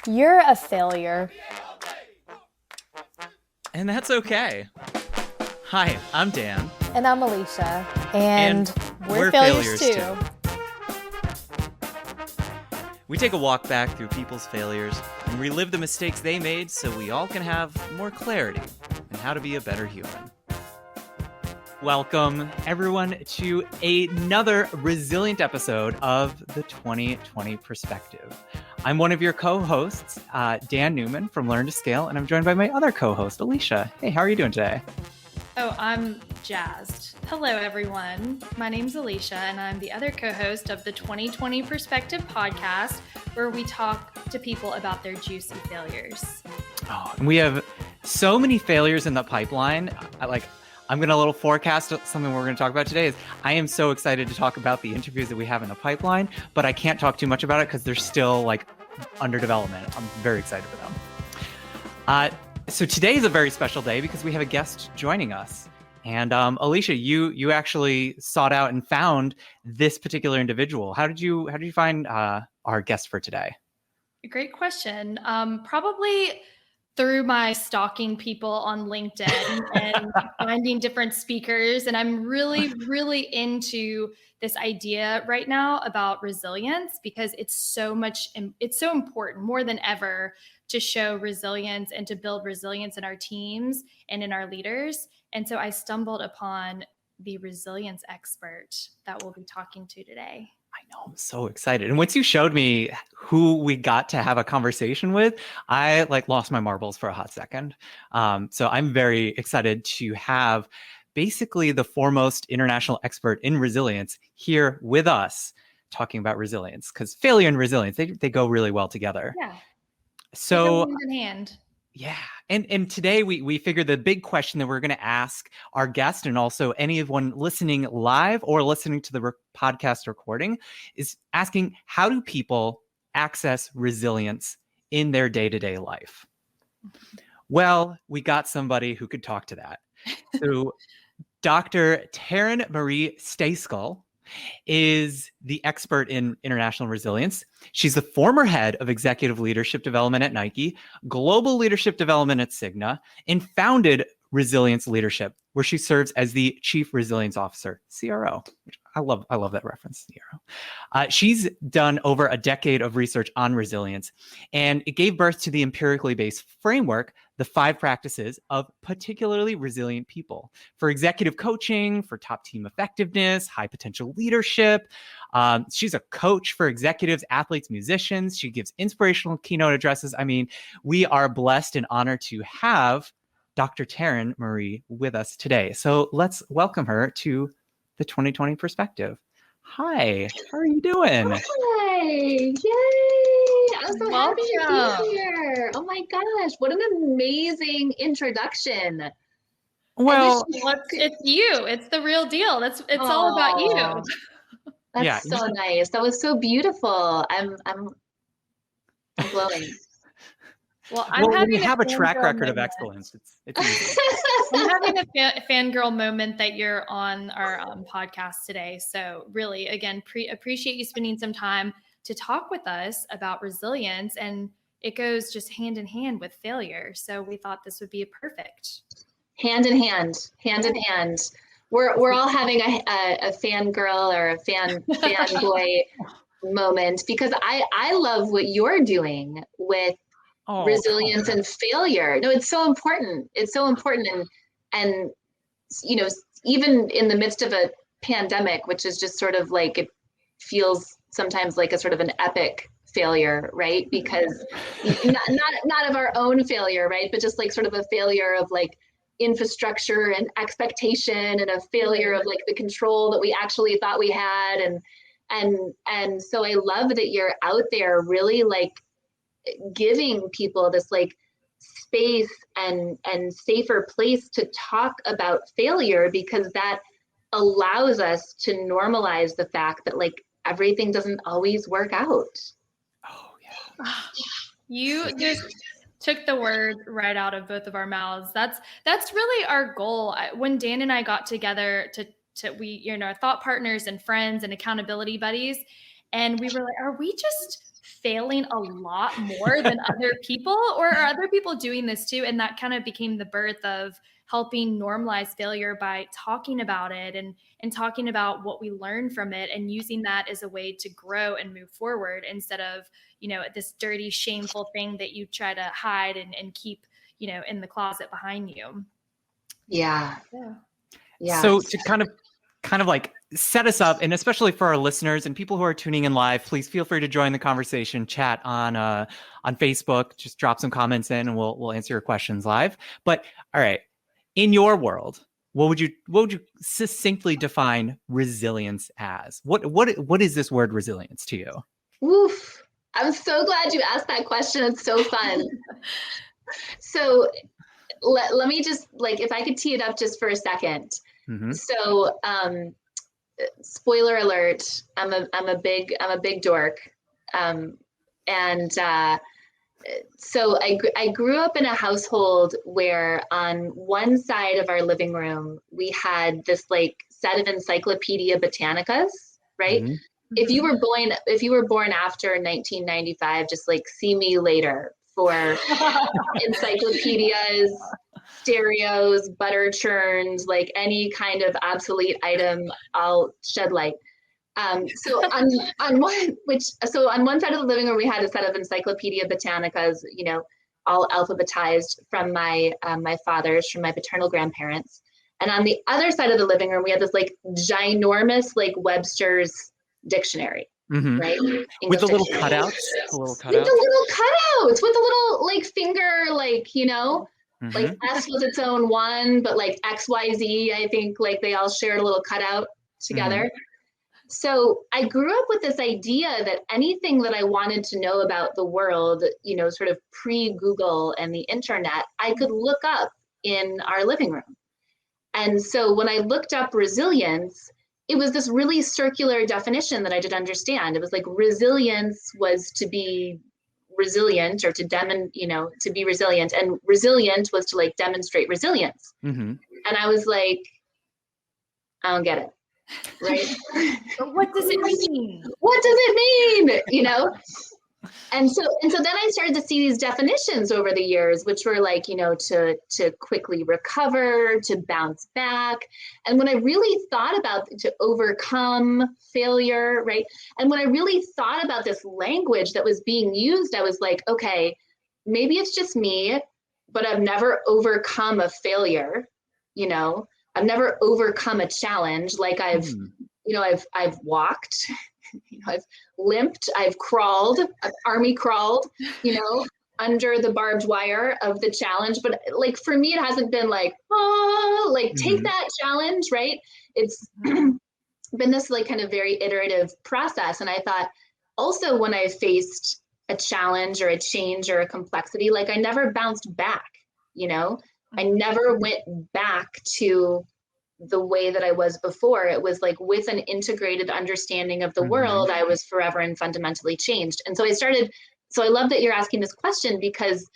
You're a failure. And that's okay. Hi, I'm Dan. And I'm Alicia. And we're failures too. We take a walk back through people's failures and relive the mistakes they made so we all can have more clarity in how to be a better human. Welcome, everyone, to another resilient episode of the 2020 Perspective. I'm one of your co-hosts, Dan Newman from Learn to Scale, and I'm joined by my other co-host, Alicia. Hey, how are you doing today? Oh, I'm jazzed. Hello, everyone. My name's Alicia, and I'm the other co-host of the 2020 Perspective podcast, where we talk to people about their juicy failures. Oh, and we have so many failures in the pipeline. I'm going to a little forecast something we're going to talk about today is I am so excited to talk about the interviews that we have in the pipeline, but I can't talk too much about it because they're still under development. I'm very excited for them. So today is a very special day because we have a guest joining us. And Alicia, you actually sought out and found this particular individual. How did you find our guest for today? Great question. Probably through my stalking people on LinkedIn and finding different speakers. And I'm really, really into this idea right now about resilience because it's so important more than ever to show resilience and to build resilience in our teams and in our leaders. And so I stumbled upon the resilience expert that we'll be talking to today. I know, I'm so excited. And once you showed me who we got to have a conversation with, I lost my marbles for a hot second. So I'm very excited to have basically the foremost international expert in resilience here with us talking about resilience, because failure and resilience, they go really well together. Yeah. So they go hand in hand. Yeah. And today we figured the big question that we're going to ask our guest and also anyone listening live or listening to the podcast recording is asking, how do people access resilience in their day-to-day life? Well, we got somebody who could talk to that. So Dr. Taryn Marie Stejskal is the expert in international resilience. She's the former head of executive leadership development at Nike, global leadership development at Cigna, and founded Resilience Leadership, where she serves as the Chief Resilience Officer, CRO. Which I love that reference, CRO. She's done over a decade of research on resilience, and it gave birth to the empirically based framework, the 5 practices of particularly resilient people, for executive coaching, for top team effectiveness, high potential leadership. She's a coach for executives, athletes, musicians. She gives inspirational keynote addresses. I mean, we are blessed and honored to have Dr. Taryn Marie with us today. So let's welcome her to the 2020 Perspective. Hi, how are you doing? Hi, yay! I'm so happy to be here. Oh my gosh, what an amazing introduction. Well, it's you. It's the real deal. It's all about you. That's so nice. That was so beautiful. I'm glowing. Well, when you have a track record of excellence, it's easy. I'm having a fangirl moment that you're on our podcast today. So really, again, appreciate you spending some time to talk with us about resilience. And it goes just hand in hand with failure. So we thought this would be perfect. Hand in hand. We're all having a fangirl or a fanboy moment because I love what you're doing with resilience and failure. No, it's so important. It's so important. And, even in the midst of a pandemic, which is just sort of it feels sometimes like a sort of an epic failure, right? Because not of our own failure, right? But just sort of a failure of infrastructure and expectation and a failure of the control that we actually thought we had. And so I love that you're out there really giving people this space and safer place to talk about failure, because that allows us to normalize the fact that everything doesn't always work out. Oh yeah. You just took the words right out of both of our mouths. That's really our goal. When Dan and I got together we thought partners and friends and accountability buddies, and we were like, are we just failing a lot more than other people, or are other people doing this too? And that kind of became the birth of helping normalize failure by talking about it and talking about what we learn from it and using that as a way to grow and move forward instead of, this dirty, shameful thing that you try to hide and keep, in the closet behind you. Yeah. So to kind of like set us up, and especially for our listeners and people who are tuning in live, please feel free to join the conversation, chat on Facebook. Just drop some comments in, and we'll answer your questions live. But all right, in your world, what would you succinctly define resilience as? What is this word resilience to you? Oof. I'm so glad you asked that question. It's so fun. So let me just, like, if I could tee it up just for a second. Mm-hmm. So, spoiler alert, I'm a big dork. So I grew up in a household where on one side of our living room, we had this like set of Encyclopedia Britannicas, right? Mm-hmm. If you were born after 1995, just like see me later for encyclopedias, stereos, butter churns, like any kind of obsolete item, I'll shed light. So on one side of the living room, we had a set of Encyclopedia Britannicas, all alphabetized from my paternal grandparents. And on the other side of the living room, we had this like ginormous like Webster's dictionary, Mm-hmm. right? With the little dictionary. cutouts, with the little finger, like, Mm-hmm. like S was its own one, but like XYZ, I think like they all shared a little cutout together. Mm-hmm. So I grew up with this idea that anything that I wanted to know about the world, sort of pre-Google and the internet, I could look up in our living room. And so when I looked up resilience, it was this really circular definition that I didn't understand. It was like resilience was to be resilient or to be resilient, and resilient was to like demonstrate resilience. Mm-hmm. And I was like, I don't get it. Right? But what does it mean? What does it mean? And so then I started to see these definitions over the years, which were like, to quickly recover, to bounce back. And when I really thought about to overcome failure, right? And when I really thought about this language that was being used, I was like, okay, maybe it's just me, but I've never overcome a failure. I've never overcome a challenge. Like I've walked, I've limped, I've crawled, I've army crawled, under the barbed wire of the challenge. But like, for me, it hasn't been like, take that challenge, right? It's been this like kind of very iterative process. And I thought also when I faced a challenge or a change or a complexity, like I never bounced back, I never went back to the way that I was before. It was like with an integrated understanding of the world, I was forever and fundamentally changed. And so I love that you're asking this question, because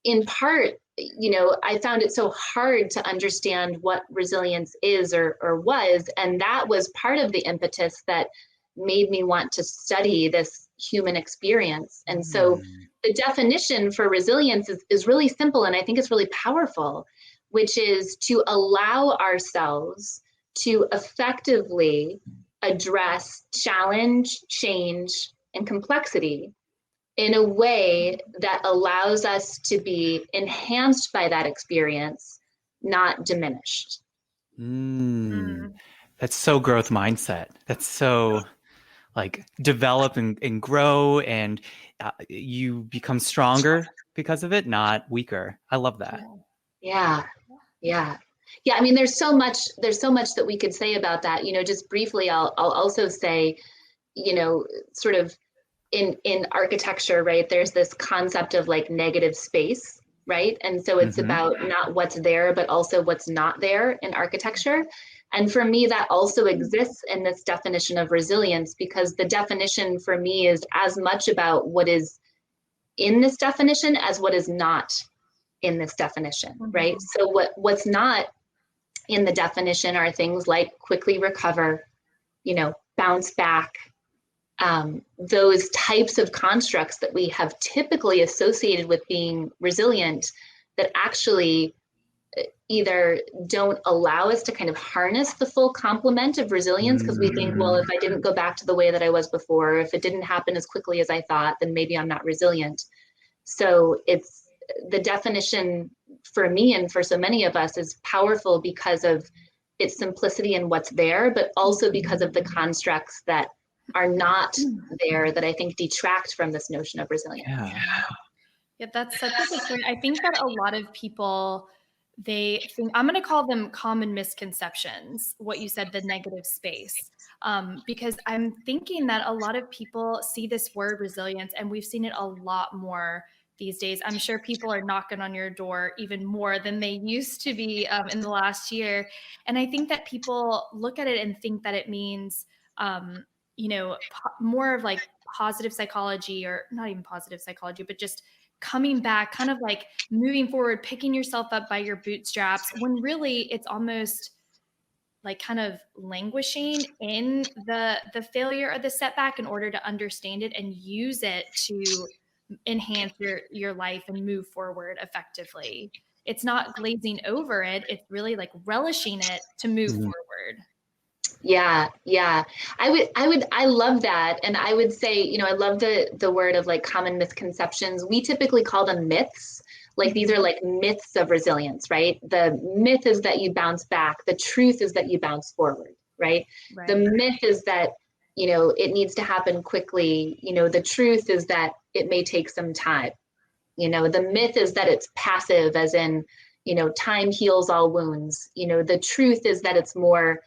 in part, I found it so hard to understand what resilience is or was. And that was part of the impetus that made me want to study this human experience. And so the definition for resilience is really simple, and I think it's really powerful, which is to allow ourselves to effectively address challenge, change, and complexity in a way that allows us to be enhanced by that experience, not diminished. That's so growth mindset. That's so like develop and grow, and you become stronger because of it, not weaker. I love that. Yeah. I mean, there's so much that we could say about that. Just briefly, I'll also say, sort of in architecture, right? There's this concept of like negative space, right? And so it's about not what's there, but also what's not there in architecture. And for me, that also exists in this definition of resilience, because the definition for me is as much about what is in this definition as what is not in this definition, right? So what's not in the definition are things like quickly recover, bounce back, those types of constructs that we have typically associated with being resilient that actually either don't allow us to kind of harness the full complement of resilience, because we think, well, if I didn't go back to the way that I was before, if it didn't happen as quickly as I thought, then maybe I'm not resilient. So it's the definition for me and for so many of us is powerful because of its simplicity and what's there, but also because of the constructs that are not there that I think detract from this notion of resilience. Yeah, that's such a good point. I think that a lot of people, they think, I'm going to call them common misconceptions, what you said, the negative space, because I'm thinking that a lot of people see this word resilience, and we've seen it a lot more these days. I'm sure people are knocking on your door even more than they used to be in the last year. And I think that people look at it and think that it means, more of like positive psychology, or not even positive psychology, but just coming back, kind of like moving forward, picking yourself up by your bootstraps, when really it's almost like kind of languishing in the failure or the setback in order to understand it and use it to enhance your life and move forward effectively. It's not glazing over it. It's really like relishing it to move forward. Yeah. I love that. And I would say, I love the word of like common misconceptions. We typically call them myths. Like these are like myths of resilience, right? The myth is that you bounce back. The truth is that you bounce forward, right? The myth is that, it needs to happen quickly. The truth is that it may take some time. The myth is that it's passive, as in, time heals all wounds. The truth is that it's more,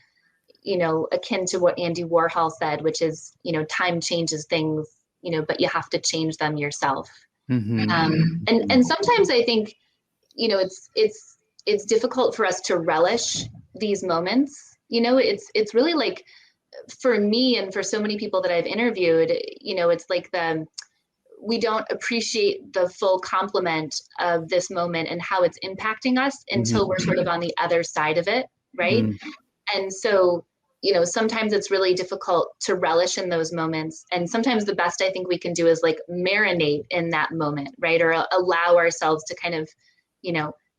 akin to what Andy Warhol said, which is, time changes things, but you have to change them yourself. And sometimes I think, it's difficult for us to relish these moments. It's really like, for me and for so many people that I've interviewed, it's like we don't appreciate the full complement of this moment and how it's impacting us until we're sort of on the other side of it, right? And so, sometimes it's really difficult to relish in those moments. And sometimes the best I think we can do is like marinate in that moment, right? Or allow ourselves to kind of,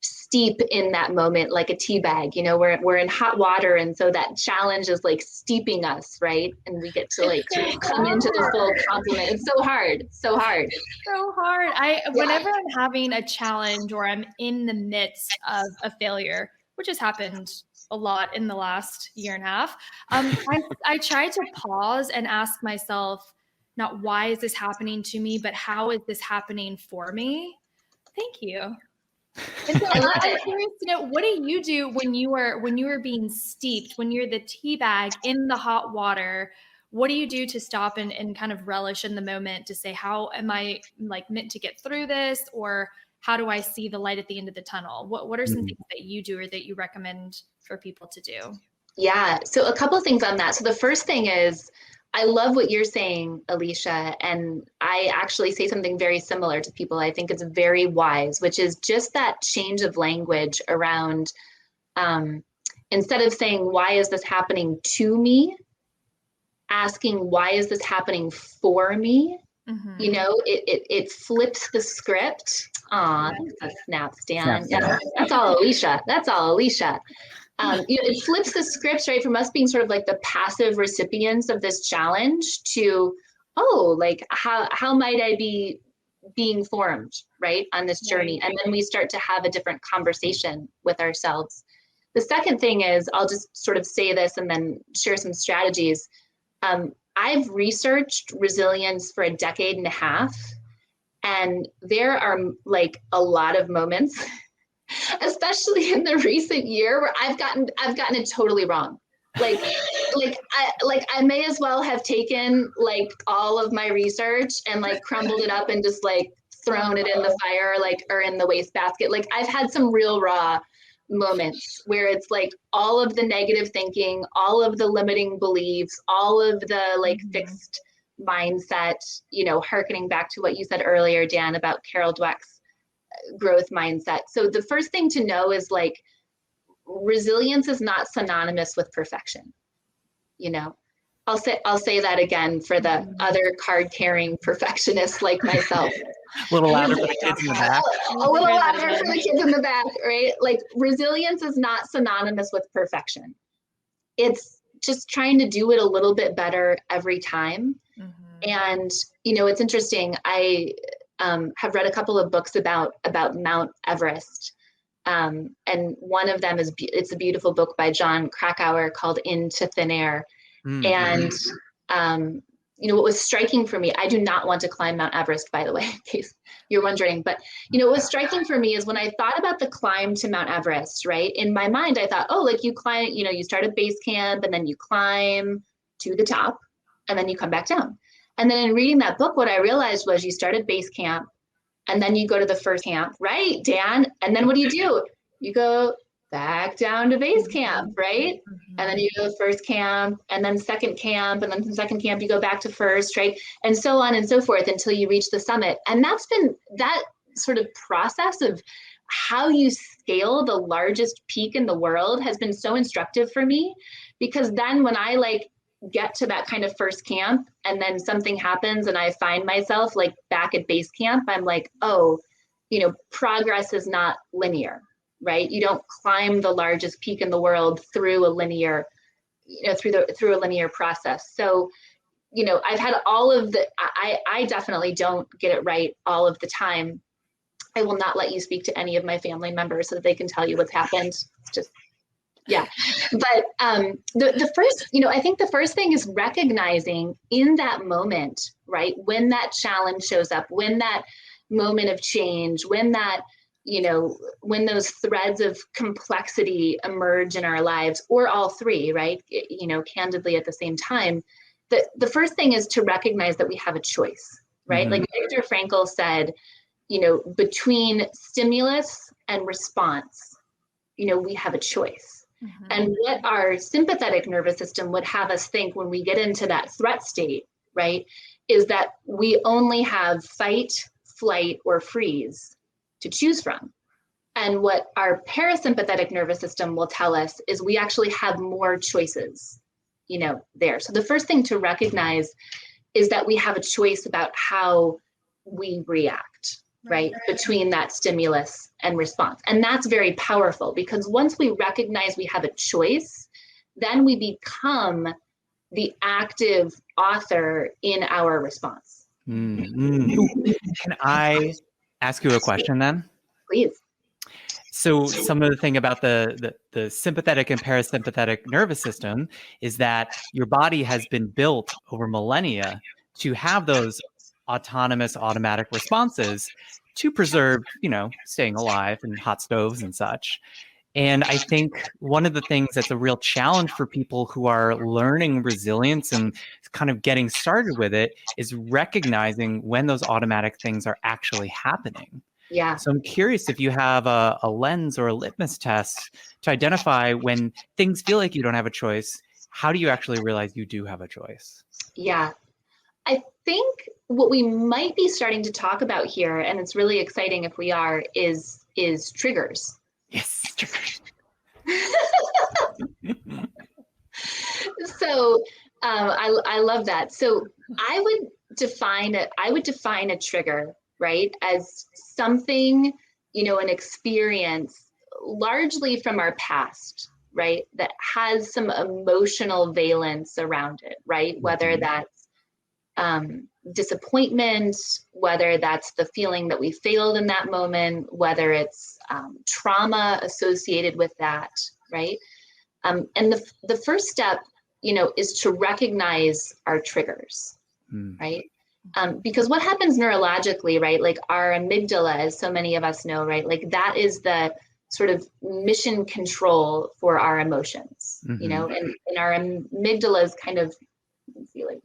steep in that moment like a tea bag. We're in hot water. And so that challenge is like steeping us, right? And we get to like come into the full complement. It's so hard. So hard. Whenever I'm having a challenge or I'm in the midst of a failure, which has happened a lot in the last year and a half, I try to pause and ask myself, not why is this happening to me, but how is this happening for me? Thank you. And so I'm curious to know, what do you do when you are being steeped, when you're the tea bag in the hot water? What do you do to stop and kind of relish in the moment, to say, how am I like meant to get through this? Or how do I see the light at the end of the tunnel? What are some things that you do or that you recommend for people to do? Yeah. So a couple of things on that. So the first thing is, I love what you're saying, Alicia, and I actually say something very similar to people. I think it's very wise, which is just that change of language around, instead of saying, why is this happening to me? Asking, why is this happening for me? It flips the script. That's a snap, Stan. Yeah, that's all Alicia. It flips the scripts, right, from us being sort of like the passive recipients of this challenge to, like how might I be being formed, right, on this journey? And then we start to have a different conversation with ourselves. The second thing is, I'll just sort of say this and then share some strategies. I've researched resilience for a decade and a half, and there are like a lot of moments, especially in the recent year, where I've gotten it totally wrong. I may as well have taken like all of my research and like crumbled it up and just like thrown it in the fire, or in the wastebasket. Like, I've had some real raw moments where it's like all of the negative thinking, all of the limiting beliefs, all of the like fixed mindset, hearkening back to what you said earlier, Dan, about Carol Dweck's growth mindset. So the first thing to know is resilience is not synonymous with perfection. I'll say that again for the other card carrying perfectionists like myself. A little louder for the kids in the back. A little louder for the kids in the back, right? Like resilience is not synonymous with perfection. It's just trying to do it a little bit better every time. And, you know, it's interesting. I have read a couple of books about Mount Everest. And one of them it's a beautiful book by John Krakauer called Into Thin Air. And, you know, what was striking for me, I do not want to climb Mount Everest, by the way, in case you're wondering, but, you know, what was striking for me is when I thought about the climb to Mount Everest, right? In my mind, I thought, oh, like you climb, you know, you start at base camp and then you climb to the top and then you come back down. And then in reading that book, what I realized was you start at base camp and then you go to the first camp, right, Dan? And then what do? You go back down to base camp, right? And then you go to first camp and then second camp, and then from second camp, you go back to first, right? And so on and so forth until you reach the summit. And that's been that sort of process of how you scale the largest peak in the world has been so instructive for me, because then when I like get to that kind of first camp and then something happens and I find myself like back at base camp, I'm like, oh, you know, progress is not linear. Right? You don't climb the largest peak in the world through a linear, you know, through a linear process. So, you know, I've had all of the, I definitely don't get it right all of the time. I will not let you speak to any of my family members so that they can tell you what's happened. It's just, yeah. But the first, you know, I think the first thing is recognizing in that moment, right? When that challenge shows up, when that moment of change, when that, you know, when those threads of complexity emerge in our lives, or all three, right? You know, candidly at the same time, the first thing is to recognize that we have a choice, right? Like Viktor Frankl said, you know, between stimulus and response, you know, we have a choice. And what our sympathetic nervous system would have us think when we get into that threat state, right, is that we only have fight, flight, or freeze to choose from. And what our parasympathetic nervous system will tell us is we actually have more choices, you know, there. So the first thing to recognize is that we have a choice about how we react, right? Between that stimulus and response. And that's very powerful, because once we recognize we have a choice, then we become the active author in our response. Can I ask you a question then? Please. So some of the thing about the sympathetic and parasympathetic nervous system is that your body has been built over millennia to have those autonomous automatic responses to preserve, you know, staying alive and hot stoves and such. And I think one of the things that's a real challenge for people who are learning resilience and kind of getting started with it is recognizing when those automatic things are actually happening. Yeah. So I'm curious if you have a lens or a litmus test to identify when things feel like you don't have a choice. How do you actually realize you do have a choice? Yeah. I think what we might be starting to talk about here, and it's really exciting if we are, is triggers. Yes. So I love that. So I would define a trigger, right, as something, you know, an experience largely from our past, right, that has some emotional valence around it, right? Whether that's disappointment, whether that's the feeling that we failed in that moment, whether it's trauma associated with that, right? And the first step, you know, is to recognize our triggers, right? Because what happens neurologically, right? Like our amygdala, as so many of us know, right? Like that is the sort of mission control for our emotions, you know, and our amygdala is kind of, let's see, like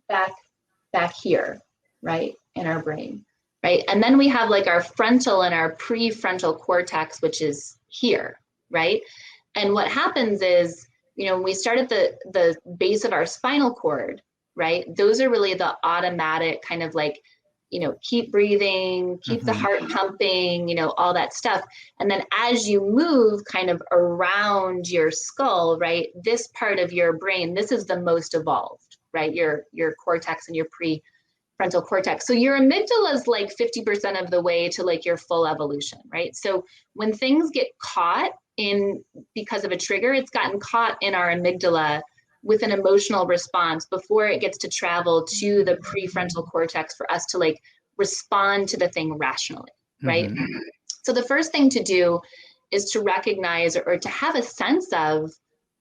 back here, right, in our brain, right? And then we have like our frontal and our prefrontal cortex, which is here, right? And what happens is, you know, when we start at the base of our spinal cord, right? Those are really the automatic kind of like, you know, keep breathing, keep the heart pumping, you know, all that stuff. And then as you move kind of around your skull, right, this part of your brain, this is the most evolved, right? Your cortex and your prefrontal cortex. So your amygdala is like 50% of the way to like your full evolution, right? So when things get caught in because of a trigger, it's gotten caught in our amygdala with an emotional response before it gets to travel to the prefrontal cortex for us to like respond to the thing rationally, right? Mm-hmm. So the first thing to do is to recognize or to have a sense of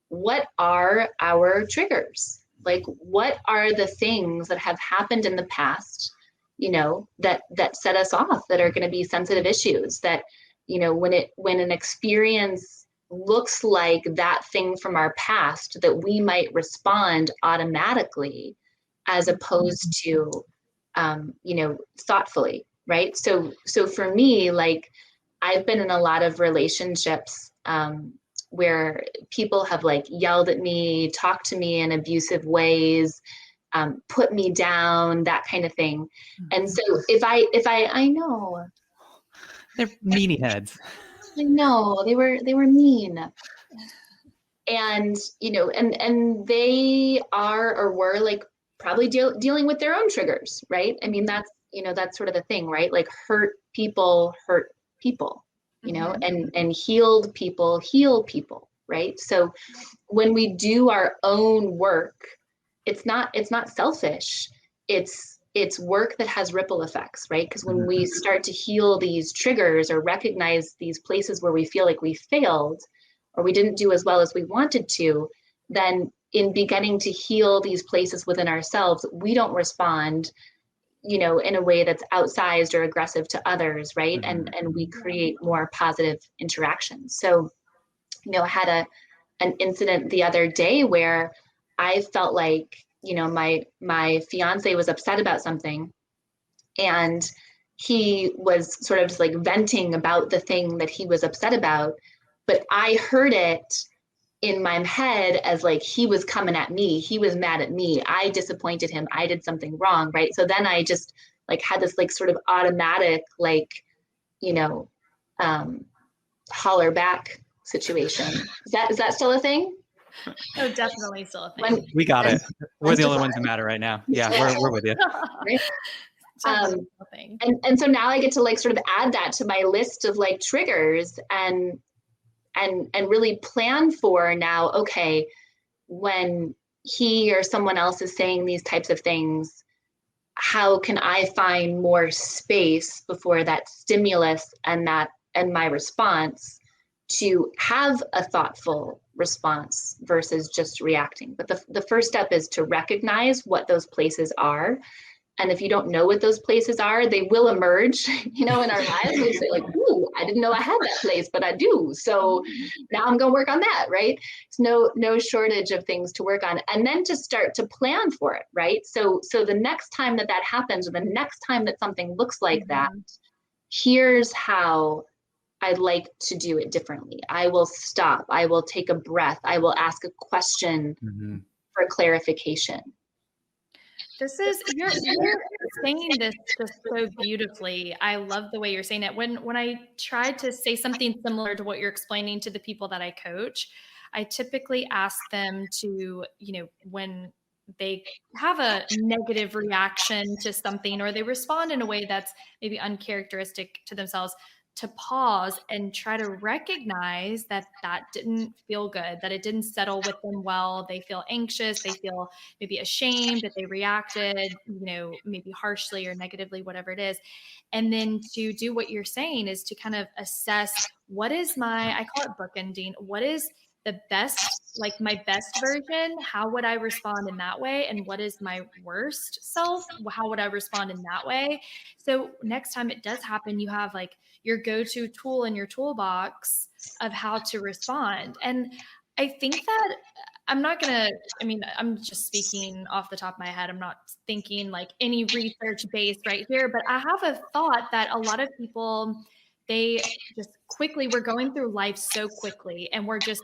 what are our triggers? Like, what are the things that have happened in the past, you know, that set us off, that are going to be sensitive issues, that, you know, when an experience looks like that thing from our past, that we might respond automatically as opposed to, you know, thoughtfully, right? So for me, like, I've been in a lot of relationships where people have like yelled at me, talked to me in abusive ways, put me down, that kind of thing. And so if I know. They're meanie heads. I know, they were mean. And, you know, and they are or were like probably dealing with their own triggers, right? I mean, that's, you know, that's sort of the thing, right? Like hurt people, you know, and healed people, heal people, right? So when we do our own work, it's not selfish. It's work that has ripple effects, right? Because when we start to heal these triggers or recognize these places where we feel like we failed or we didn't do as well as we wanted to, then in beginning to heal these places within ourselves, we don't respond, you know, in a way that's outsized or aggressive to others, right? And we create more positive interactions. So, you know, I had an incident the other day where I felt like, you know, my fiance was upset about something, and he was sort of just like venting about the thing that he was upset about, but I heard it in my head as like he was coming at me, he was mad at me, I disappointed him, I did something wrong, right? So then I just like had this like sort of automatic like, you know, holler back situation. Is that still a thing? Oh, definitely still a thing. We got it. We're the only ones who matter right now. Yeah, we're with you. Right? And so now I get to like sort of add that to my list of like triggers and really plan for now, okay, when he or someone else is saying these types of things, how can I find more space before that stimulus and my response to have a thoughtful response versus just reacting. But the first step is to recognize what those places are. And if you don't know what those places are, they will emerge, you know, in our lives. We say like, ooh, I didn't know I had that place, but I do. So now I'm going to work on that, right? There's no shortage of things to work on. And then to start to plan for it, right? So the next time that happens, or the next time that something looks like that, here's how I'd like to do it differently. I will stop. I will take a breath. I will ask a question for clarification. You're saying this just so beautifully. I love the way you're saying it. When I tried to say something similar to what you're explaining to the people that I coach, I typically ask them to, you know, when they have a negative reaction to something or they respond in a way that's maybe uncharacteristic to themselves, to pause and try to recognize that didn't feel good, that it didn't settle with them well. They feel anxious, they feel maybe ashamed that they reacted, you know, maybe harshly or negatively, whatever it is. And then to do what you're saying is to kind of assess what is I call it bookending, what is the best, like my best version, how would I respond in that way? And what is my worst self? How would I respond in that way? So next time it does happen, you have like your go-to tool in your toolbox of how to respond. And I think that I'm just speaking off the top of my head. I'm not thinking like any research based right here, but I have a thought that a lot of people, they just quickly, we're going through life so quickly and we're just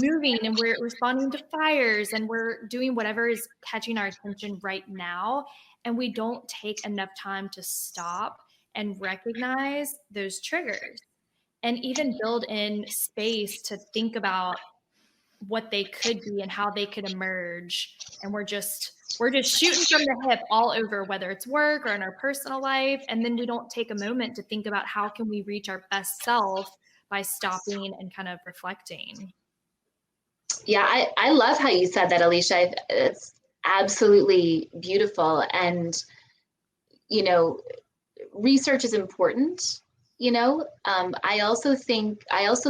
moving and we're responding to fires and we're doing whatever is catching our attention right now. And we don't take enough time to stop and recognize those triggers and even build in space to think about what they could be and how they could emerge. And we're just shooting from the hip all over, whether it's work or in our personal life. And then we don't take a moment to think about how can we reach our best self by stopping and kind of reflecting. Yeah, I love how you said that, Alicia. It's absolutely beautiful. And, you know, research is important, you know. I also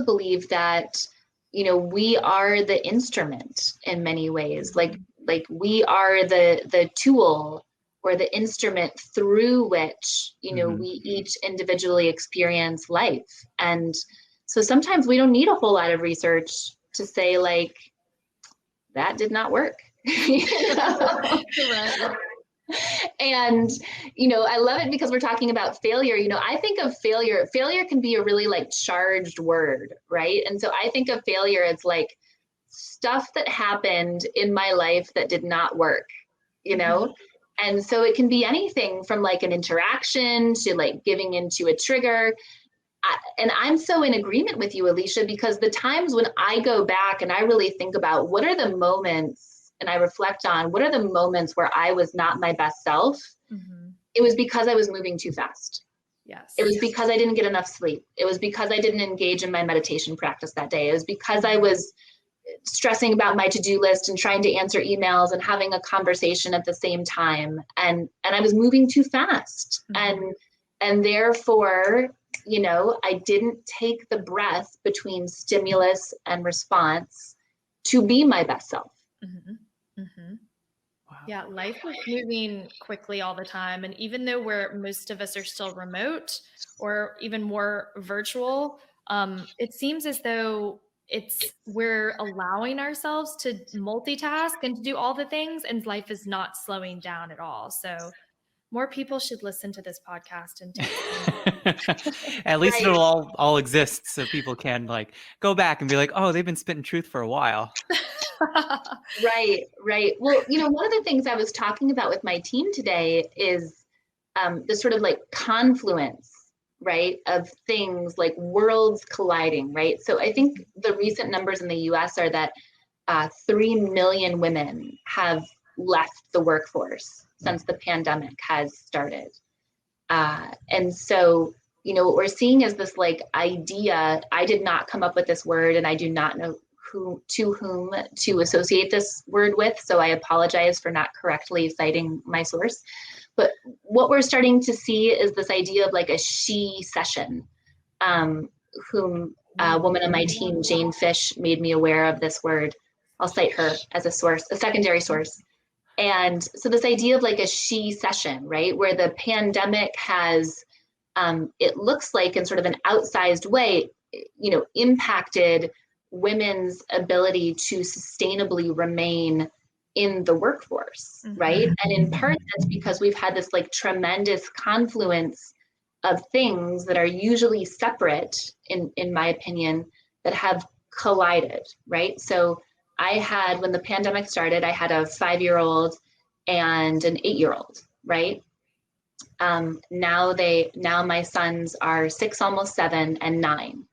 believe that, you know, we are the instrument in many ways. Like we are the tool or the instrument through which, you know, we each individually experience life. And so sometimes we don't need a whole lot of research to say, like, that did not work. You know? Correct. And, you know, I love it because we're talking about failure. You know, I think of failure can be a really like charged word, right? And so I think of failure as like stuff that happened in my life that did not work, you know? And so it can be anything from like an interaction to like giving into a trigger. And I'm so in agreement with you, Alicia, because the times when I go back and I really think about what are the moments, and I reflect on what are the moments where I was not my best self, it was because I was moving too fast. Yes. It was because I didn't get enough sleep. It was because I didn't engage in my meditation practice that day. It was because I was stressing about my to-do list and trying to answer emails and having a conversation at the same time. And I was moving too fast. And therefore, you know, I didn't take the breath between stimulus and response to be my best self. Wow. Yeah, life is moving quickly all the time. And even though most of us are still remote or even more virtual, it seems as though we're allowing ourselves to multitask and to do all the things, and life is not slowing down at all. So more people should listen to this podcast and take At least it'll all exist so people can like go back and be like, oh, they've been spitting truth for a while. Right. Well, you know, one of the things I was talking about with my team today is the sort of like confluence, right, of things like worlds colliding, right? So I think the recent numbers in the US are that 3 million women have left the workforce since the pandemic has started. And so, you know, what we're seeing is this like idea, I did not come up with this word and I do not know whom to associate this word with. So I apologize for not correctly citing my source. But what we're starting to see is this idea of like a she session, whom a woman on my team, Jane Fish, made me aware of this word. I'll cite her as a source, a secondary source. And so this idea of like a she session, right, where the pandemic has, it looks like in sort of an outsized way, you know, impacted women's ability to sustainably remain in the workforce, right? And in part, that's because we've had this like tremendous confluence of things that are usually separate, in my opinion, that have collided, right? So I had, when the pandemic started, I had a 5-year-old and an 8-year-old, right? Now my sons are 6, almost 7, and 9.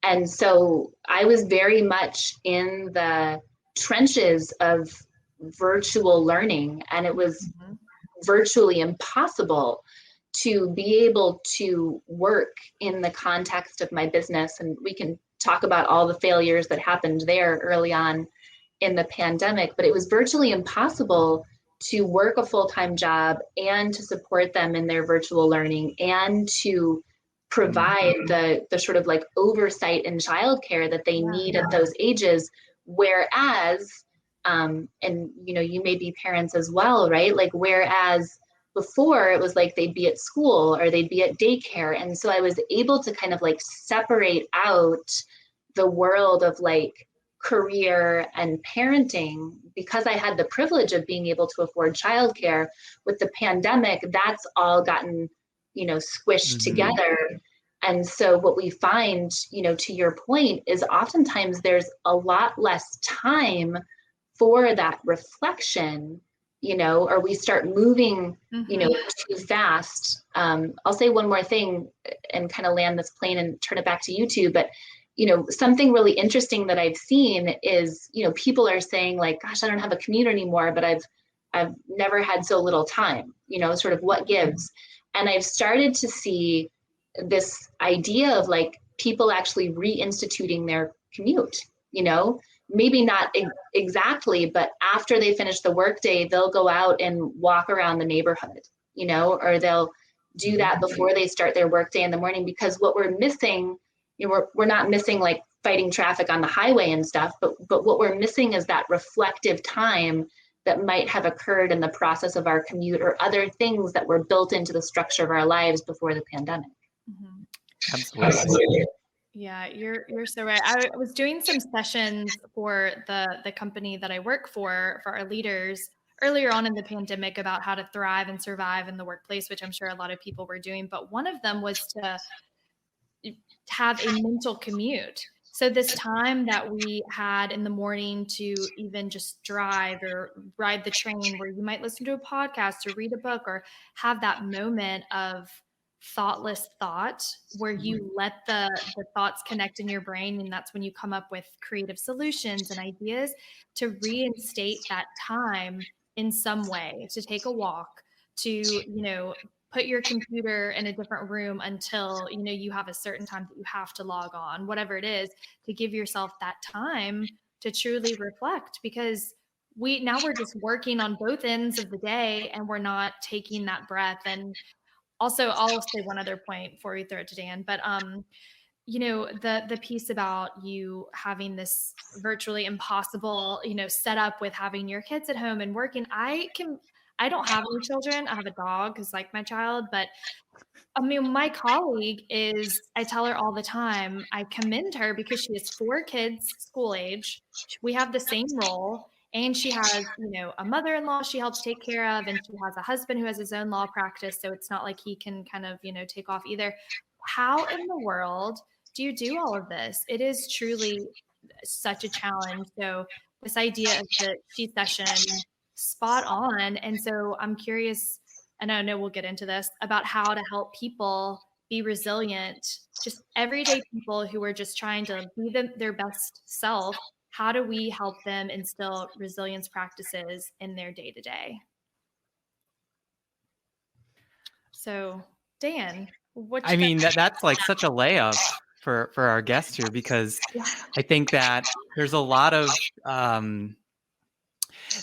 And so I was very much in the trenches of virtual learning, and it was virtually impossible to be able to work in the context of my business. And we can talk about all the failures that happened there early on in the pandemic, but it was virtually impossible to work a full-time job and to support them in their virtual learning and to provide the sort of like oversight and childcare that they need at those ages. Whereas, and you know, you may be parents as well, right? Like, whereas before it was like they'd be at school or they'd be at daycare. And so I was able to kind of like separate out the world of like career and parenting because I had the privilege of being able to afford childcare. With the pandemic, that's all gotten, you know, squished together. And so what we find, you know, to your point, is oftentimes there's a lot less time for that reflection, you know, or we start moving, you know, too fast. I'll say one more thing and kind of land this plane and turn it back to you two, but something really interesting that I've seen is, people are saying like, gosh, I don't have a commute anymore, but I've never had so little time, sort of what gives. And I've started to see this idea of like people actually reinstituting their commute, maybe not exactly, but after they finish the workday, they'll go out and walk around the neighborhood, or they'll do that before they start their workday in the morning, because what we're missing, we're not missing like fighting traffic on the highway and stuff, but what we're missing is that reflective time that might have occurred in the process of our commute or other things that were built into the structure of our lives before the pandemic. Mm-hmm. Absolutely. Yeah, you're so right. I was doing some sessions for the company that I work for our leaders earlier on in the pandemic about how to thrive and survive in the workplace, which I'm sure a lot of people were doing. But one of them was to have a mental commute. So this time that we had in the morning to even just drive or ride the train, where you might listen to a podcast or read a book or have that moment of thoughtless thought where you let the thoughts connect in your brain, and that's when you come up with creative solutions and ideas, to reinstate that time in some way, to take a walk, to put your computer in a different room until you have a certain time that you have to log on, whatever it is, to give yourself that time to truly reflect, because we're just working on both ends of the day and we're not taking that breath. And also, I'll say one other point before we throw it to Dan, but the piece about you having this virtually impossible, setup with having your kids at home and working. I don't have any children. I have a dog who's like my child, but I mean, my colleague I tell her all the time, I commend her because she has 4 kids school age. We have the same role. And she has, a mother-in-law she helps take care of. And she has a husband who has his own law practice. So it's not like he can kind of, take off either. How in the world do you do all of this? It is truly such a challenge. So this idea of the she session, spot on. And so I'm curious, and I know we'll get into this, about how to help people be resilient, just everyday people who are just trying to be their best self. How do we help them instill resilience practices in their day-to-day? So, Dan, that's like such a layup for our guest here, because I think that there's a lot of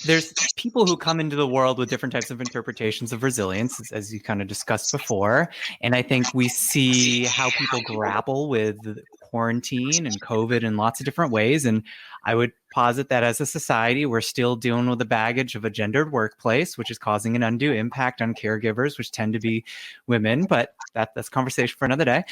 there's people who come into the world with different types of interpretations of resilience, as you kind of discussed before. And I think we see how people grapple with quarantine and COVID in lots of different ways. And I would posit that as a society, we're still dealing with the baggage of a gendered workplace, which is causing an undue impact on caregivers, which tend to be women. But that's a conversation for another day.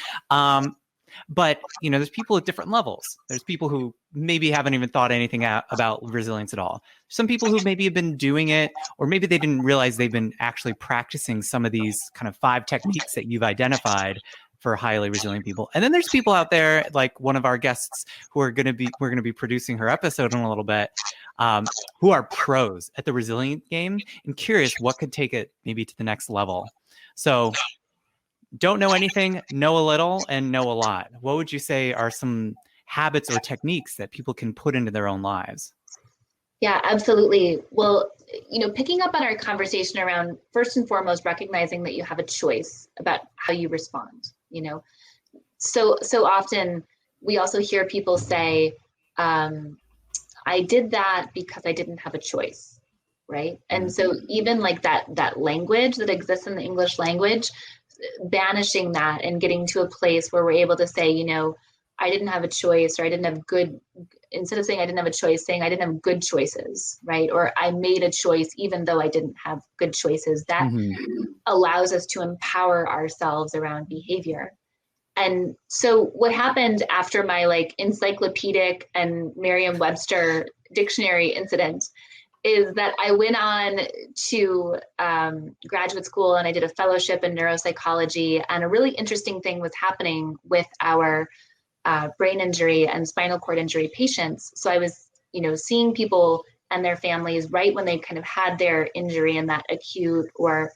But, there's people at different levels. There's people who maybe haven't even thought anything about resilience at all. Some people who maybe have been doing it, or maybe they didn't realize they've been actually practicing some of these kind of 5 techniques that you've identified for highly resilient people. And then there's people out there, like one of our guests we're going to be producing her episode in a little bit, who are pros at the resilient game and curious what could take it maybe to the next level. So don't know anything, know a little, and know a lot. What would you say are some habits or techniques that people can put into their own lives? Yeah, absolutely. Well, picking up on our conversation around, first and foremost, recognizing that you have a choice about how you respond. So often we also hear people say, I did that because I didn't have a choice, right? And so even like that language that exists in the English language, banishing that and getting to a place where we're able to say, I didn't have a choice, or I didn't have good, instead of saying I didn't have a choice, saying I didn't have good choices, right? Or I made a choice even though I didn't have good choices. That allows us to empower ourselves around behavior. And so what happened after my like encyclopedic and Merriam-Webster dictionary incident is that I went on to graduate school and I did a fellowship in neuropsychology. And a really interesting thing was happening with our brain injury and spinal cord injury patients. So I was, seeing people and their families right when they kind of had their injury in that acute or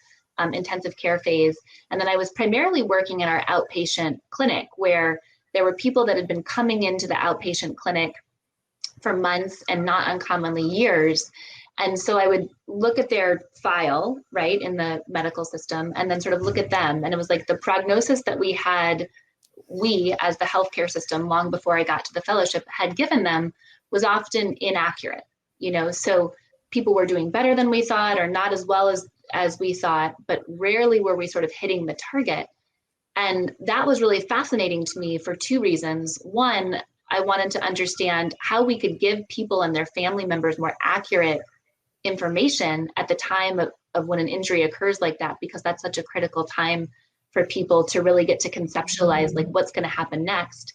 intensive care phase. And then I was primarily working in our outpatient clinic, where there were people that had been coming into the outpatient clinic for months and not uncommonly years. And so I would look at their file, right, in the medical system, and then sort of look at them. And it was like the prognosis that we as the healthcare system, long before I got to the fellowship, had given them was often inaccurate, so people were doing better than we thought or not as well as we thought, but rarely were we sort of hitting the target. And that was really fascinating to me for two reasons. One, I wanted to understand how we could give people and their family members more accurate information at the time of when an injury occurs like that, because that's such a critical time for people to really get to conceptualize like what's going to happen next.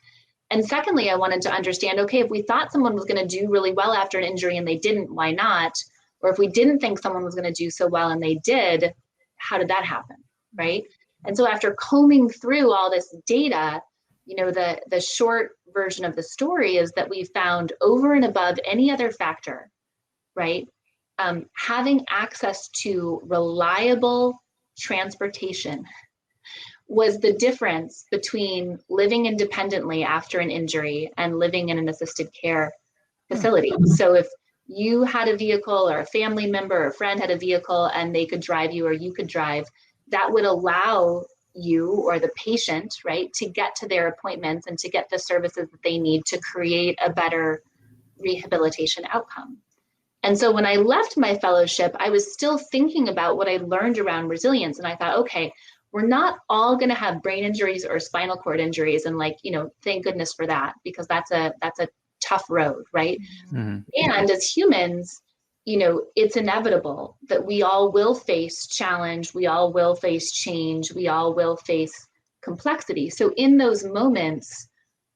And secondly, I wanted to understand, okay, if we thought someone was going to do really well after an injury and they didn't, why not? Or if we didn't think someone was going to do so well and they did, how did that happen, right? And so after combing through all this data, the short version of the story is that we found, over and above any other factor, right, having access to reliable transportation was the difference between living independently after an injury and living in an assisted care facility. So if you had a vehicle, or a family member or a friend had a vehicle and they could drive you or you could drive, that would allow you or the patient, right, to get to their appointments and to get the services that they need to create a better rehabilitation outcome. And so when I left my fellowship, I was still thinking about what I learned around resilience. And I thought, okay, we're not all going to have brain injuries or spinal cord injuries. And thank goodness for that, because that's a tough road, right? Mm-hmm. And as humans, it's inevitable that we all will face challenge, we all will face change, we all will face complexity. So in those moments,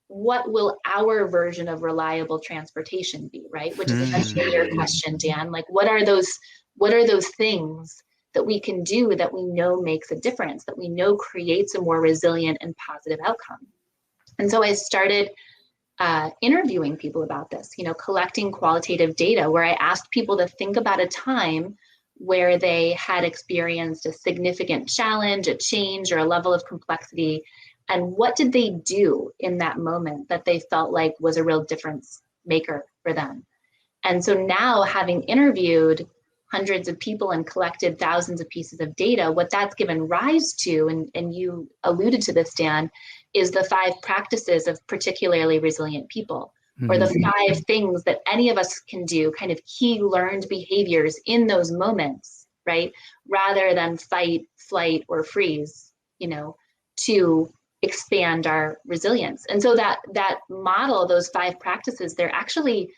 what will our version of reliable transportation be, right? Which is essentially your question, Dan. Like, what are those things that we can do that we know makes a difference, that we know creates a more resilient and positive outcome? And so I started interviewing people about this, collecting qualitative data, where I asked people to think about a time where they had experienced a significant challenge, a change, or a level of complexity, and what did they do in that moment that they felt like was a real difference maker for them. And so now, having interviewed hundreds of people and collected thousands of pieces of data, what that's given rise to, and you alluded to this, Dan, is the 5 practices of particularly resilient people, or the 5 things that any of us can do, kind of key learned behaviors in those moments, right? Rather than fight, flight, or freeze, to expand our resilience. And so that model, those 5 practices, they're actually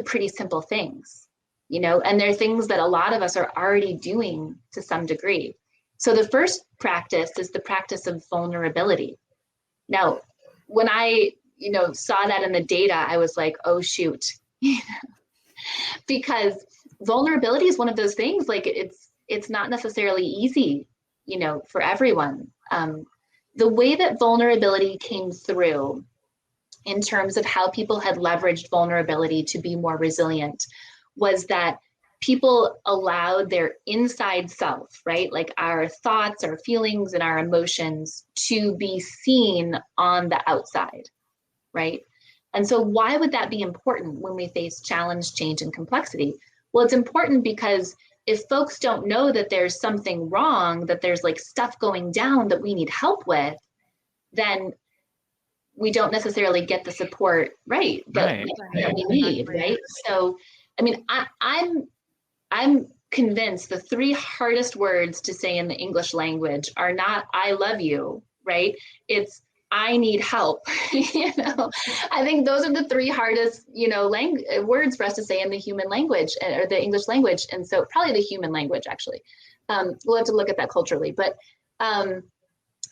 pretty simple things, and they're things that a lot of us are already doing to some degree. So the first practice is the practice of vulnerability. Now, when I, saw that in the data, I was like, oh, shoot, because vulnerability is one of those things, like it's not necessarily easy, for everyone. The way that vulnerability came through in terms of how people had leveraged vulnerability to be more resilient was that people allowed their inside self, right? Like our thoughts, our feelings, and our emotions to be seen on the outside, right? And so why would that be important when we face challenge, change, and complexity? Well, it's important because if folks don't know that there's something wrong, that there's like stuff going down that we need help with, then we don't necessarily get the support, right, that we need, right? So, I mean, I'm convinced the 3 hardest words to say in the English language are not "I love you," right? It's "I need help." I think those are the 3 hardest, words for us to say in the human language, or the English language, and so probably the human language actually. We'll have to look at that culturally, but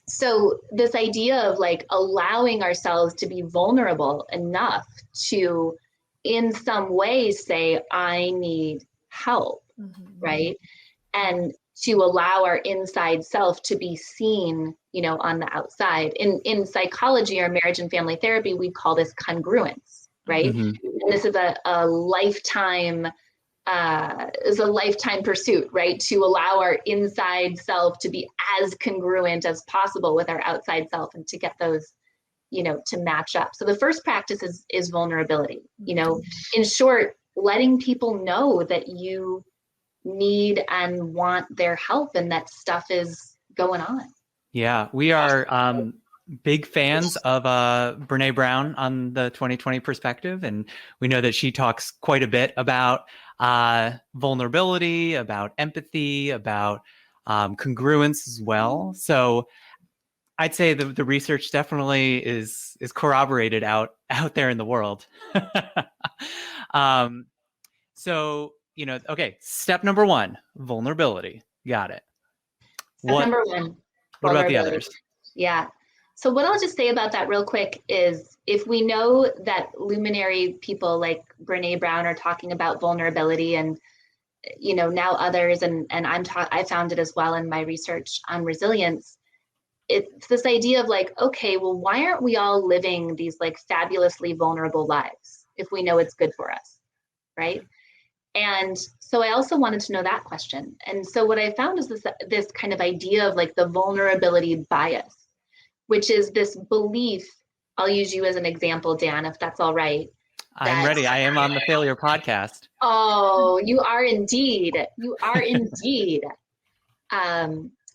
so this idea of like allowing ourselves to be vulnerable enough to, in some ways, say "I need help," right? And to allow our inside self to be seen, on the outside. In psychology or marriage and family therapy, we call this congruence, right? And this is a lifetime pursuit, right? To allow our inside self to be as congruent as possible with our outside self, and to get those to match up. So the first practice is vulnerability. In short, letting people know that you need and want their help and that stuff is going on. Yeah, we are big fans of Brene Brown on the 2020 perspective. And we know that she talks quite a bit about vulnerability, about empathy, about congruence as well. So I'd say the research definitely is corroborated out there in the world. So, okay, step number 1, vulnerability. Got it. Step number 1. What about the others? Yeah. So what I'll just say about that real quick is if we know that luminary people like Brene Brown are talking about vulnerability and, now others, and I found it as well in my research on resilience, it's this idea of like, okay, well, why aren't we all living these like fabulously vulnerable lives if we know it's good for us, right? And so I also wanted to know that question. And so what I found is this kind of idea of like the vulnerability bias, which is this belief. I'll use you as an example, Dan, if that's all right. I'm ready. I am on the Failure podcast. Oh, you are indeed. You are indeed.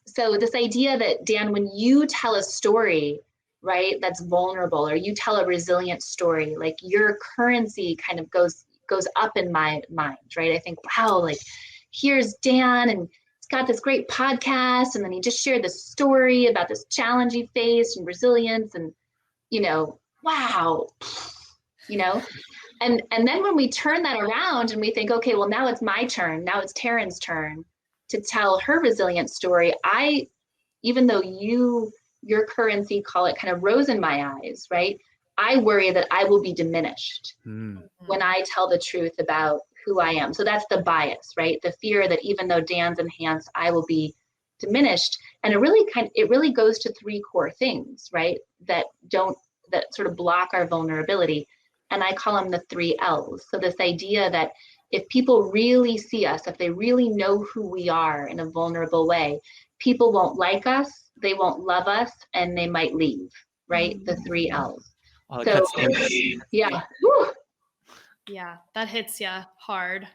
So this idea that, Dan, when you tell a story, right, that's vulnerable, or you tell a resilient story, like your currency kind of goes up in my mind, right? I think, wow, like here's Dan and he's got this great podcast. And then he just shared this story about this challenge he faced and resilience and, wow, and then when we turn that around and we think, okay, well, now it's my turn. Now it's Taryn's turn to tell her resilient story. Even though your currency, call it kind of rose in my eyes, right? I worry that I will be diminished when I tell the truth about who I am. So that's the bias, right? The fear that even though Dan's enhanced, I will be diminished. And it really goes to 3 core things, right? That sort of block our vulnerability. And I call them the 3 L's. So this idea that if people really see us, if they really know who we are in a vulnerable way, people won't like us, they won't love us, and they might leave, right? The 3 L's. So, yeah. Woo. Yeah, that hits you hard.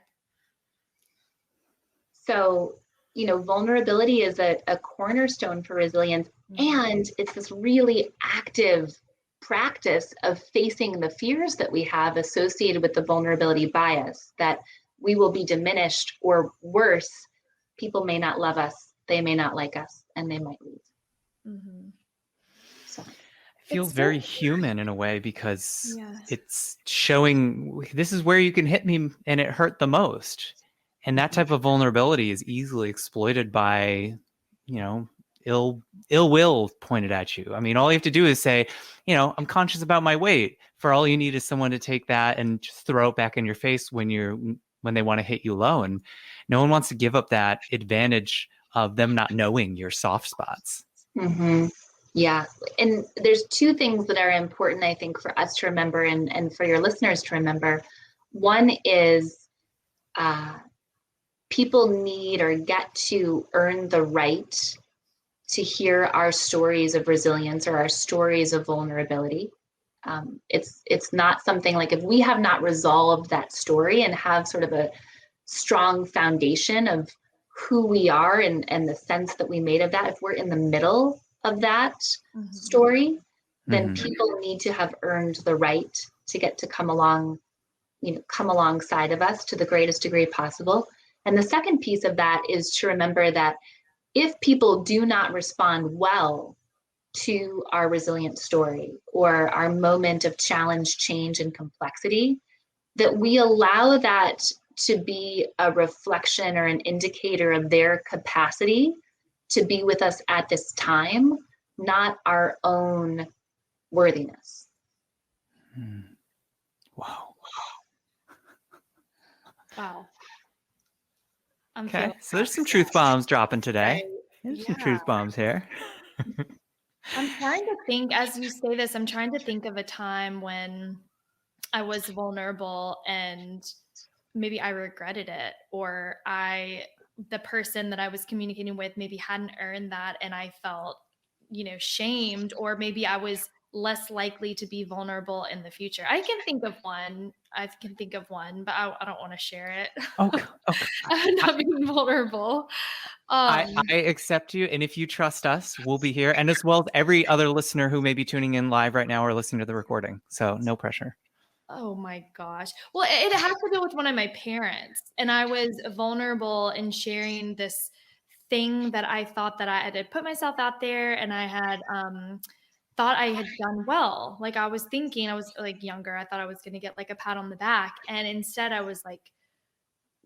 So, vulnerability is a cornerstone for resilience, and it's this really active practice of facing the fears that we have associated with the vulnerability bias, that we will be diminished, or worse, people may not love us, they may not like us, and they might leave. Mm-hmm. So it feels very human in a way, because it's showing this is where you can hit me and it hurt the most. And that type of vulnerability is easily exploited by, ill will pointed at you. I mean, all you have to do is say, I'm conscious about my weight. For all you need is someone to take that and just throw it back in your face when they want to hit you low. And no one wants to give up that advantage of them not knowing your soft spots. Mm-hmm. Yeah. And there's 2 things that are important, I think, for us to remember and for your listeners to remember. One is people need or get to earn the right to hear our stories of resilience or our stories of vulnerability. It's not something like, if we have not resolved that story and have sort of a strong foundation of who we are and the sense that we made of that, if we're in the middle of that story, then people need to have earned the right to get to come alongside of us to the greatest degree possible. And the second piece of that is to remember that if people do not respond well to our resilient story or our moment of challenge, change, and complexity, that we allow that to be a reflection or an indicator of their capacity to be with us at this time, not our own worthiness. Wow. Okay, so there's some truth bombs dropping today. Right. There's some truth bombs here. I'm trying to think, as you say this, I'm trying to think of a time when I was vulnerable and maybe I regretted it, or the person that I was communicating with maybe hadn't earned that and I felt, shamed, or maybe I was less likely to be vulnerable in the future? I can think of one. But I don't want to share it. Okay. I'm not being vulnerable. I accept you. And if you trust us, we'll be here. And as well as every other listener who may be tuning in live right now or listening to the recording. So no pressure. Oh my gosh. Well, it has to do with one of my parents. And I was vulnerable in sharing this thing that I thought that I had put myself out there, and I had thought I had done well. Like I was like younger, I thought I was going to get like a pat on the back. And instead I was like,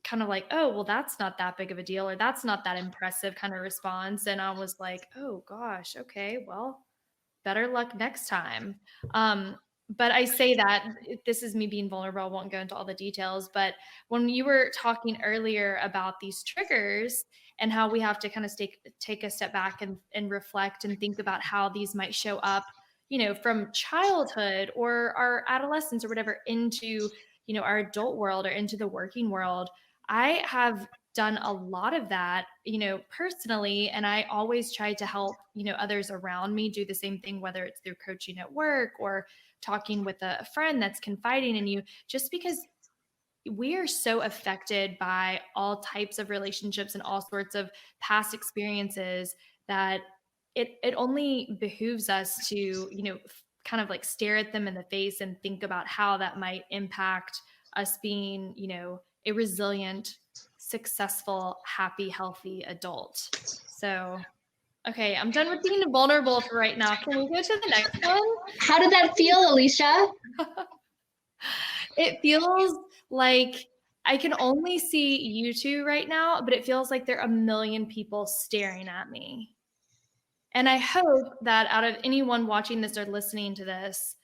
kind of like, oh, well, that's not that big of a deal, or that's not that impressive kind of response. And I was like, oh gosh, okay, well, better luck next time. But I say that this is me being vulnerable. I won't go into all the details. But when you were talking earlier about these triggers and how we have to kind of take a step back and reflect and think about how these might show up, from childhood or our adolescence or whatever into, our adult world or into the working world, I have done a lot of that, personally. And I always try to help, others around me do the same thing, whether it's through coaching at work or talking with a friend that's confiding in you, just because we are so affected by all types of relationships and all sorts of past experiences that it only behooves us to, kind of like stare at them in the face and think about how that might impact us being, a resilient, successful, happy, healthy adult. So, okay, I'm done with being vulnerable for right now. Can we go to the next one? How did that feel, Alicia? It feels like I can only see you two right now, but it feels like there are a million people staring at me. And I hope that out of anyone watching this or listening to this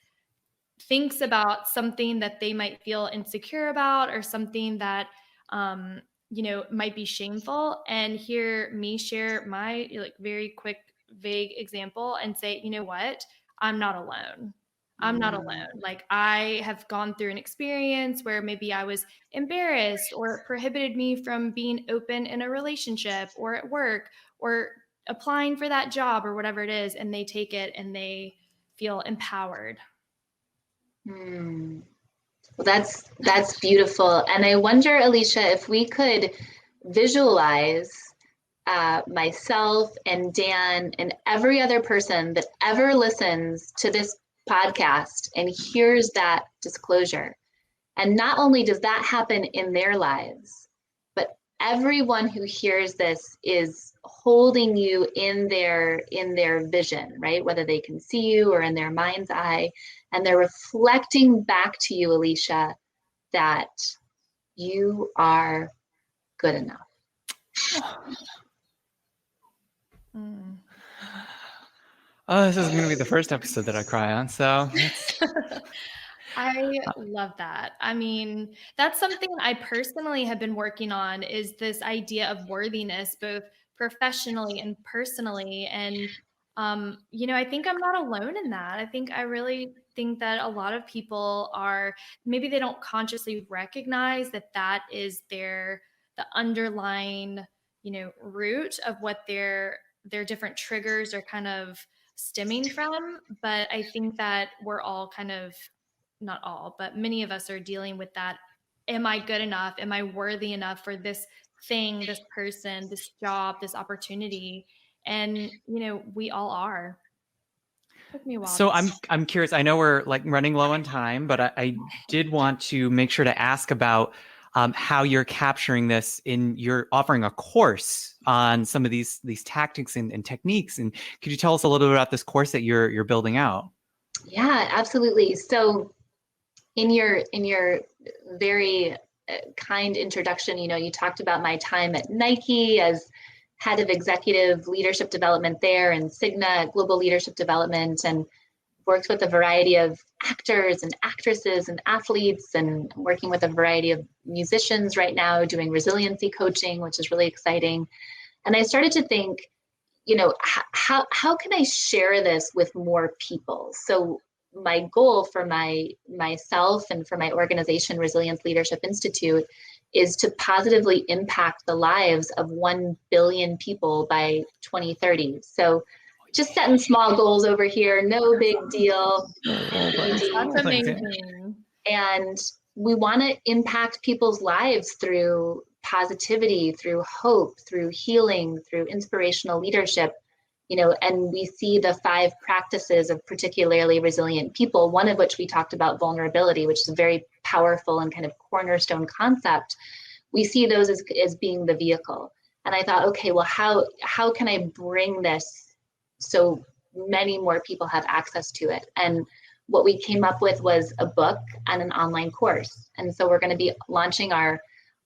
thinks about something that they might feel insecure about, or something that might be shameful, and hear me share my very quick, vague example and say, you know what, I'm not alone. I'm not alone. Like, I have gone through an experience where maybe I was embarrassed, or it prohibited me from being open in a relationship or at work or applying for that job or whatever it is, and they take it and they feel empowered. Well, that's beautiful. And I wonder, Alicia, if we could visualize myself and Dan and every other person that ever listens to this podcast and hears that disclosure. And not only does that happen in their lives, but everyone who hears this is holding you in their vision, right? Whether they can see you or in their mind's eye, and they're reflecting back to you, Alicia, that you are good enough. Oh, this is going to be the first episode that I cry on. So I love that. I mean, that's something I personally have been working on, is this idea of worthiness, both professionally and personally. And, I think I'm not alone in that. I really think that a lot of people are, maybe they don't consciously recognize that is the underlying, root of what their different triggers are kind of stemming from. But I think that we're all kind of, not all, but many of us are dealing with that. Am I good enough? Am I worthy enough for this thing, this person, this job, this opportunity? And, we all are. Took me a while. So I'm curious. I know we're like running low on time, but I did want to make sure to ask about how you're capturing this you're offering a course on some of these tactics and techniques. And could you tell us a little bit about this course that you're building out? Yeah, absolutely. So in your very kind introduction, you talked about my time at Nike as head of executive leadership development there, and Cigna global leadership development, and worked with a variety of actors and actresses and athletes, and working with a variety of musicians right now doing resiliency coaching, which is really exciting. And I started to think, how can I share this with more people? So my goal for myself and for my organization, Resilience Leadership Institute, is to positively impact the lives of 1 billion people by 2030. So just setting small goals over here. No big deal. That's amazing. And we want to impact people's lives through positivity, through hope, through healing, through inspirational leadership, and we see the 5 practices of particularly resilient people, one of which we talked about, vulnerability, which is a very powerful and kind of cornerstone concept. We see those as being the vehicle. And I thought, okay, well, how can I bring this so many more people have access to it? And what we came up with was a book and an online course. And so we're going to be launching our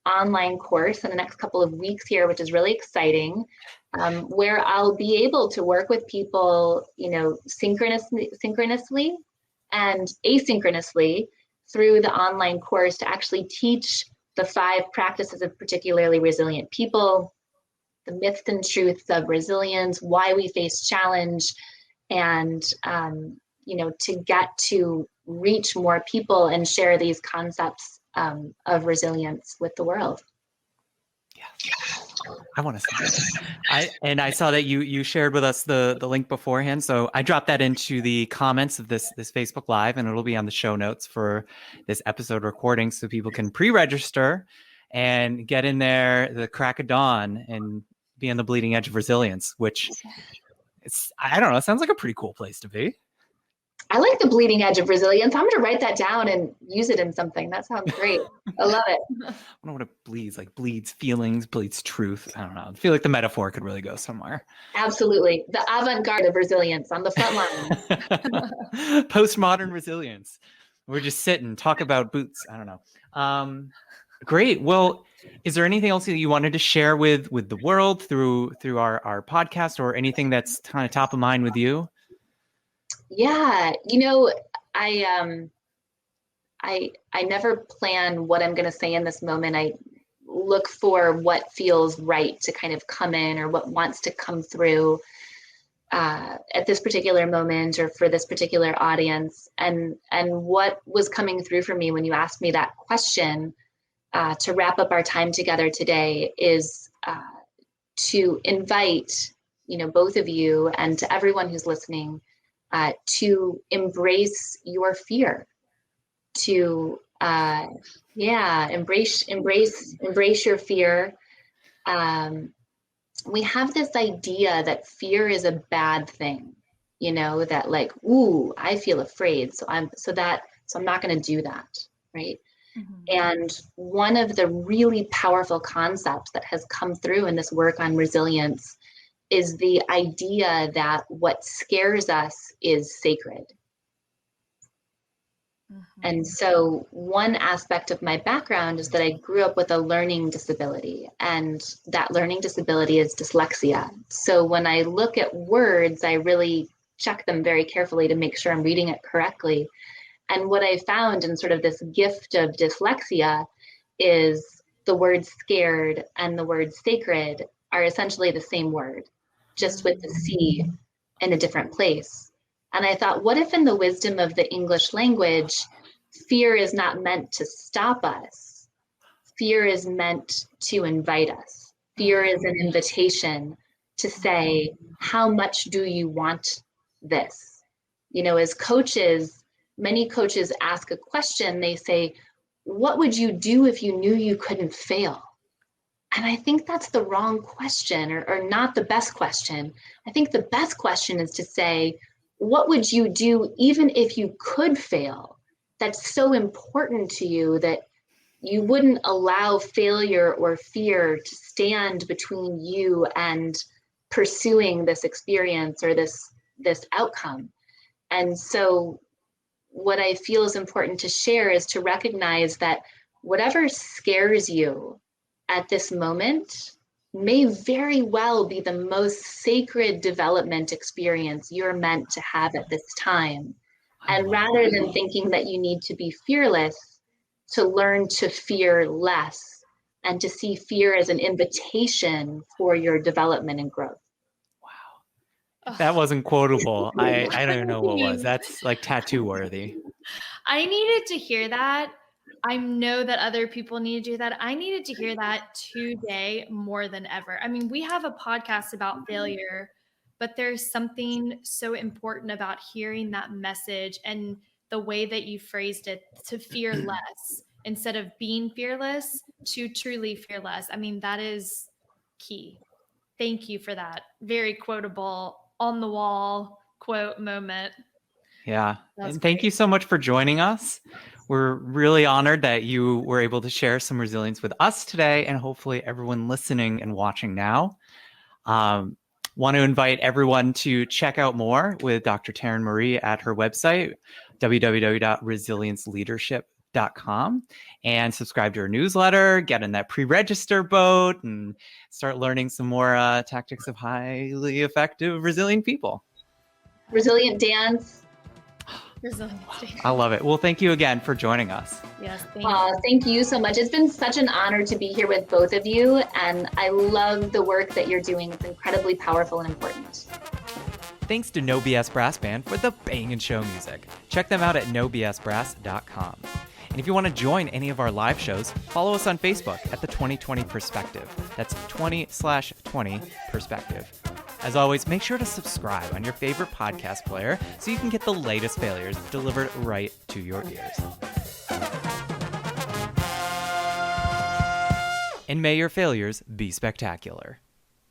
online course in the next couple of weeks here, which is really exciting, where I'll be able to work with people, synchronously and asynchronously through the online course to actually teach the 5 practices of particularly resilient people, the myths and truths of resilience, why we face challenge, and to get to reach more people and share these concepts of resilience with the world. I want to see that. I saw that you shared with us the link beforehand, so I dropped that into the comments of this Facebook Live, and it'll be on the show notes for this episode recording, so people can pre-register and get in there the crack of dawn and be on the bleeding edge of resilience. Which I don't know, it sounds like a pretty cool place to be. I like the bleeding edge of resilience. I'm going to write that down and use it in something. That sounds great. I love it. I don't know what it bleeds, like bleeds feelings, bleeds truth. I don't know. I feel like the metaphor could really go somewhere. Absolutely. The avant-garde of resilience on the front line. Postmodern resilience. We're just sitting, talk about boots. I don't know. Great. Well, is there anything else that you wanted to share with the world through our podcast, or anything that's kind of top of mind with you? Yeah, I never plan what I'm going to say in this moment. I look for what feels right to kind of come in, or what wants to come through at this particular moment or for this particular audience. And what was coming through for me when you asked me that question to wrap up our time together today is to invite, both of you and to everyone who's listening, to embrace your fear, to embrace your fear. We have this idea that fear is a bad thing, that like, ooh, I feel afraid, so I'm not going to do that, right? Mm-hmm. And one of the really powerful concepts that has come through in this work on resilience is the idea that what scares us is sacred. Mm-hmm. And so one aspect of my background is that I grew up with a learning disability, and that learning disability is dyslexia. So when I look at words, I really check them very carefully to make sure I'm reading it correctly. And what I found in sort of this gift of dyslexia is the word scared and the word sacred are essentially the same word, just with the C in a different place. And I thought, what if in the wisdom of the English language, fear is not meant to stop us. Fear is meant to invite us. Fear is an invitation to say, how much do you want this? As coaches, many coaches ask a question. They say, what would you do if you knew you couldn't fail? And I think that's the wrong question, or not the best question. I think the best question is to say, what would you do even if you could fail? That's so important to you that you wouldn't allow failure or fear to stand between you and pursuing this experience or this outcome. And so what I feel is important to share is to recognize that whatever scares you at this moment may very well be the most sacred development experience you're meant to have at this time. And rather than thinking that you need to be fearless, to learn to fear less and to see fear as an invitation for your development and growth. Wow. That wasn't quotable. I don't even know what was. That's like tattoo worthy. I needed to hear that. I know that other people need to do that. I needed to hear that today more than ever. I mean, we have a podcast about failure, but there's something so important about hearing that message and the way that you phrased it, to fear less instead of being fearless, to truly fearless. I mean, that is key. Thank you for that. Very quotable, on the wall quote moment. Yeah. That's And thank great. you so much for joining us. We're really honored that you were able to share some resilience with us today, and hopefully everyone listening and watching now. Want to invite everyone to check out more with Dr. Taryn Marie at her website, www.resilienceleadership.com, and subscribe to her newsletter, get in that pre-register boat, and start learning some more tactics of highly effective, resilient people. Resilient dance. I love it. Well, thank you again for joining us. Yes, thank you. Thank you so much. It's been such an honor to be here with both of you, and I love the work that you're doing. It's incredibly powerful and important. Thanks to No BS Brass Band for the bangin' show music. Check them out at nobsbrass.com. And if you want to join any of our live shows, follow us on Facebook at the 2020 Perspective. That's 20/20 Perspective. As always, make sure to subscribe on your favorite podcast player so you can get the latest failures delivered right to your ears. And may your failures be spectacular.